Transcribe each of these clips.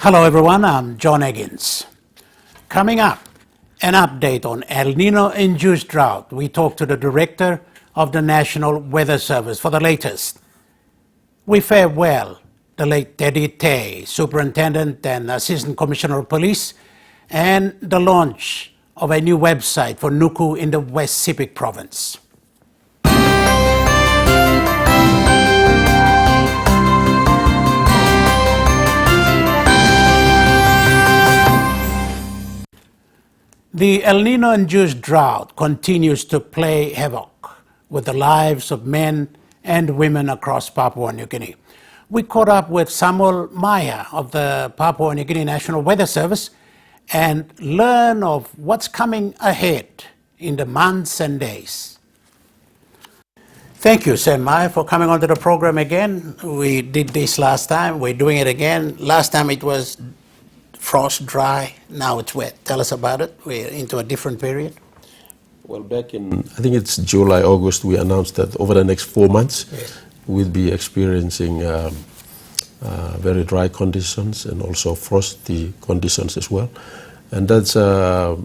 Hello everyone, I'm John Eggins. Coming up, an update on El Nino-induced drought. We talk to the Director of the National Weather Service for the latest. We farewell the late Teddy Tay, Superintendent and Assistant Commissioner of Police, and the launch of a new website for Nuku in the West Sepik Province. The El Nino-induced drought continues to play havoc with the lives of men and women across Papua New Guinea. We caught up with Samuel Maya of the Papua New Guinea National Weather Service and learn of what's coming ahead in the months and days. Thank you, Sam Maya, for coming onto the program again. We did this last time. We're doing it again. Last time it was frost, dry, now it's wet. Tell us about it. We're into a different period. Well, back in, I think it's July, August, we announced that over the next 4 months, Yes. we'll be experiencing very dry conditions and also frosty conditions as well. And that's the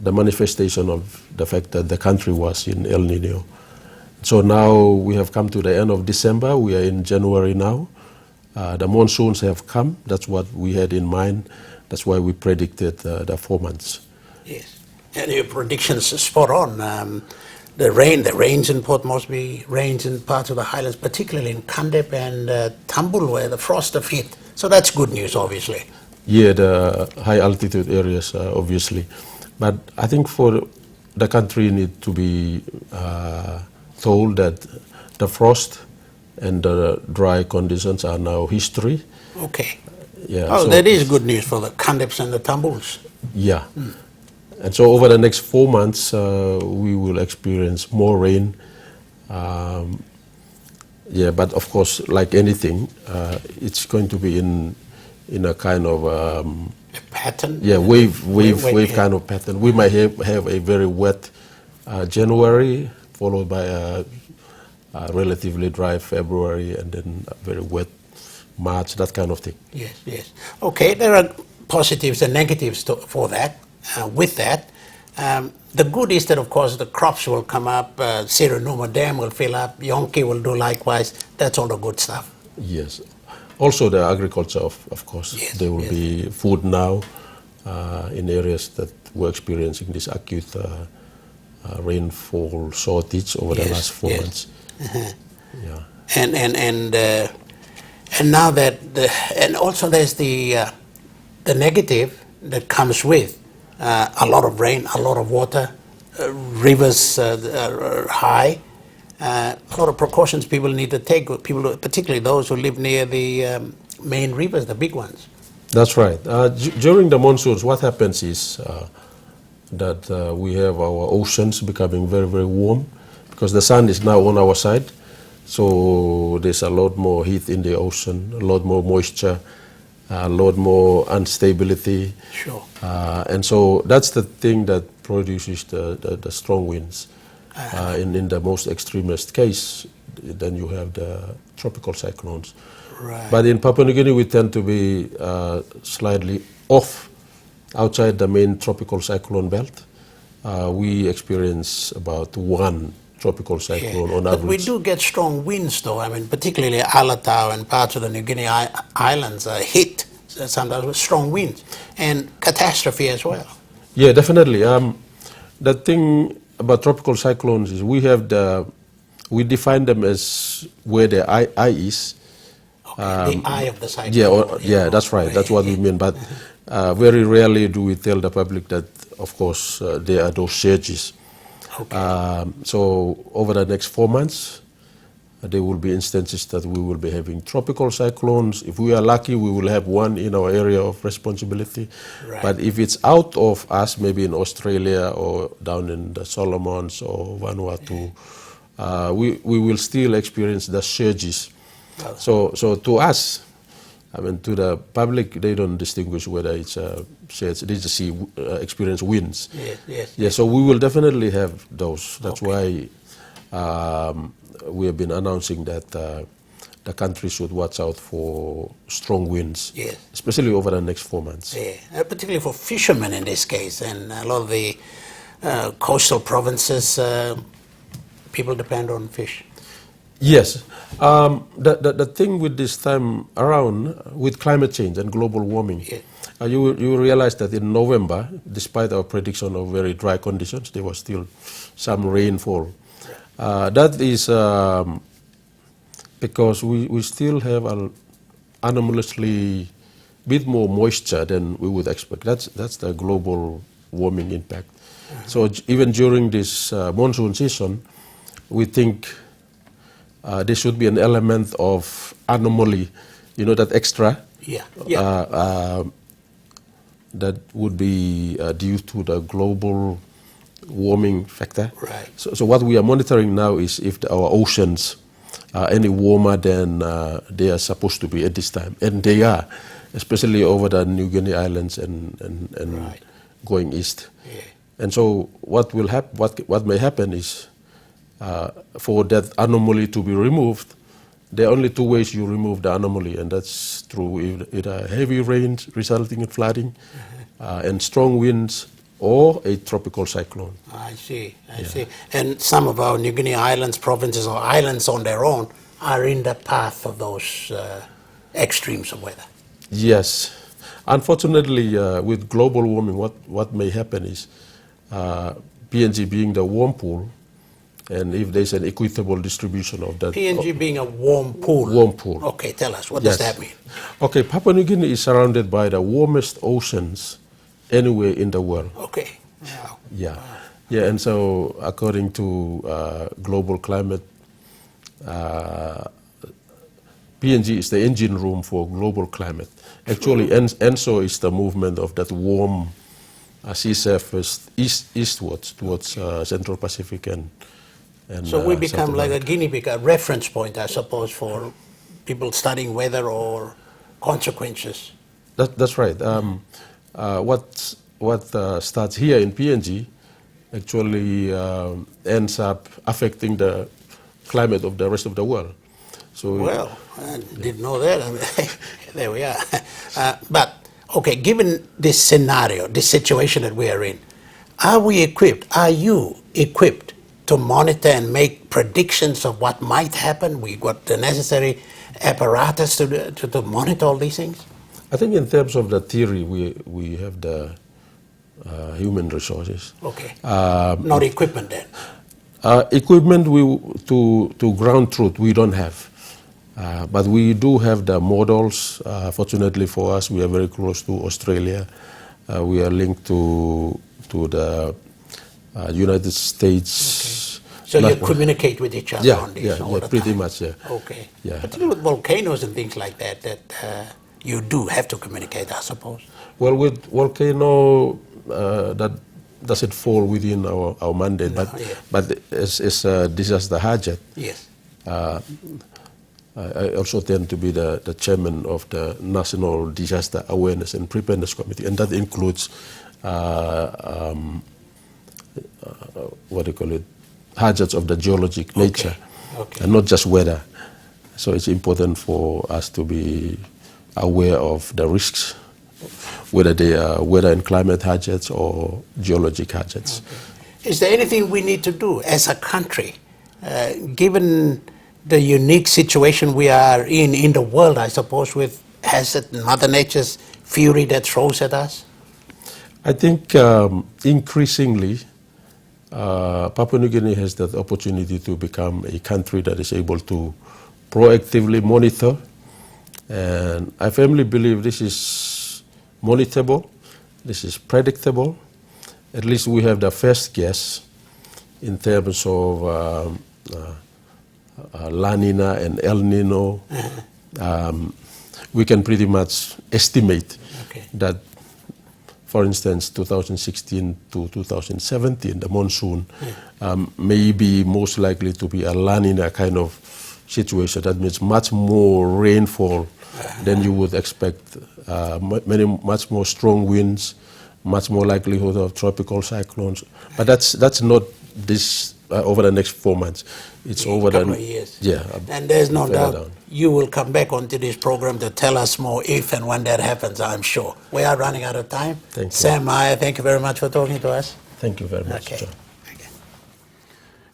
manifestation of the fact that the country was in El Nino. So now we have come to the end of December, we are in January now. The monsoons have come. That's what we had in mind. That's why we predicted the 4 months. Yes, and your predictions are spot on. The rains in Port Moresby, rains in parts of the highlands, particularly in Kandep and Tambul, where the frost have hit. So that's good news, obviously. Yeah, the high altitude areas, obviously. But I think for the country need to be told that the frost and the dry conditions are now history. Okay. Yeah. Oh, so that is good news for the Kandeps and the Tambuls. Yeah. And so over the next 4 months, we will experience more rain. Yeah, but of course, like anything, it's going to be in a kind of A pattern? yeah, wave yeah. kind of pattern. We might have a very wet January, followed by a relatively dry February, and then a very wet March, that kind of thing. Yes, yes. Okay, there are positives and negatives for that. With that, the good is that, of course, the crops will come up, Siranuma Dam will fill up, Yonki will do likewise. That's all the good stuff. Yes. Also the agriculture, of course. Yes, there will yes. be food now in areas that were experiencing this acute rainfall shortage over the Yes, last 4 yes. months. Yeah. And now that and also there's the negative that comes with a lot of rain, a lot of water, rivers are high. A lot of precautions people need to take. People, particularly those who live near the main rivers, the big ones. That's right. During the monsoons, what happens is that we have our oceans becoming very, very warm because the sun is now on our side. So there's a lot more heat in the ocean, a lot more moisture, a lot more instability. Sure. And so that's the thing that produces the strong winds. In the most extremist case, then you have the tropical cyclones. Right. But in Papua New Guinea, we tend to be slightly off outside the main tropical cyclone belt. We experience about one tropical cyclone on average. But we do get strong winds, though. I mean, particularly Alatau and parts of the New Guinea Islands are hit sometimes with strong winds and catastrophe as well. Yeah, definitely. The thing about tropical cyclones is we define them as where the eye is. Okay, the eye of the cyclone. Yeah, that's right. That's what we mean. But very rarely do we tell the public that, of course, there are those surges. Okay. So over the next 4 months, there will be instances that we will be having tropical cyclones. If we are lucky, we will have one in our area of responsibility. Right. But if it's out of us, maybe in Australia or down in the Solomons or Vanuatu, we will still experience the surges. So to us, I mean, to the public, they don't distinguish whether it's surge. They just see experience winds. Yes. Yeah, so we will definitely have those. That's why we have been announcing that the country should watch out for strong winds, Yes. especially over the next 4 months. Yeah, particularly for fishermen in this case, and a lot of the coastal provinces, people depend on fish. Yes. The thing with this time around, with climate change and global warming, Yeah. you realize that in November, despite our prediction of very dry conditions, there was still some rainfall. That is because we still have an anomalously bit more moisture than we would expect. That's the global warming impact. So even during this monsoon season, we think there should be an element of anomaly, that extra. Yeah, yeah. That would be due to the global warming factor. Right. So what we are monitoring now is if our oceans are any warmer than they are supposed to be at this time, and they are, especially over the New Guinea Islands and Right. going east. Yeah. And so what will what may happen is for that anomaly to be removed, there are only two ways you remove the anomaly, and that's through either heavy rains resulting in flooding and strong winds, or a tropical cyclone. I see, I see. And some of our New Guinea Islands, provinces or islands on their own, are in the path of those extremes of weather. Yes. Unfortunately, with global warming, what may happen is PNG being the warm pool, and if there's an equitable distribution of that. PNG being a warm pool. Warm pool. Okay, tell us, what Yes. does that mean? Okay, Papua New Guinea is surrounded by the warmest oceans anywhere in the world. Okay. Wow. Yeah, yeah, and so according to global climate, PNG is the engine room for global climate. Actually, ENSO is the movement of that warm sea surface eastwards towards Central Pacific and So we become South like a America. guinea pig, a reference point, I suppose, for people studying weather or consequences. That's right. What starts here in PNG actually ends up affecting the climate of the rest of the world. So Well, I didn't know that. I mean, there we are. But, okay, given this scenario, this situation that we are in, are we equipped, are you equipped to monitor and make predictions of what might happen? We got the necessary apparatus to monitor all these things? I think in terms of the theory, we have the human resources. Okay. Not equipment then? Equipment to ground truth we don't have. But we do have the models. Fortunately for us, we are very close to Australia. We are linked to the United States. Okay. So you communicate with each other on this all the pretty time? much, yeah. Okay. Yeah. Particularly with volcanoes and things like that, you do have to communicate, I suppose. Well, with volcano, that doesn't fall within our mandate, but as a disaster hazard, Yes. I also tend to be the chairman of the National Disaster Awareness and Preparedness Committee, and that includes what do you call it, hazards of the geologic nature, Okay. and not just weather. So it's important for us to be aware of the risks, whether they are weather and climate hazards or geologic hazards. Okay. Is there anything we need to do as a country, given the unique situation we are in the world, I suppose, with hazard and Mother Nature's fury that throws at us? I think increasingly Papua New Guinea has that opportunity to become a country that is able to proactively monitor, and I firmly believe this is monitorable, this is predictable. At least we have the first guess in terms of La Nina and El Nino. We can pretty much estimate that, for instance, 2016 to 2017, the monsoon may be most likely to be a La Nina kind of situation. That means much more rainfall than you would expect, much more strong winds, much more likelihood of tropical cyclones. But that's not this over the next 4 months. It's over couple the of years. yeah. And there's no further doubt down. you will come back onto this program to tell us more if and when that happens, I'm sure. We are running out of time. Thank you. Sam Meyer, thank you very much for talking to us. Thank you very much, Okay. John. Okay.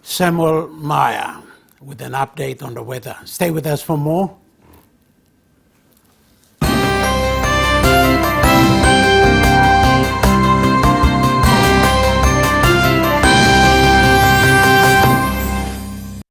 Samuel Meyer with an update on the weather. Stay with us for more.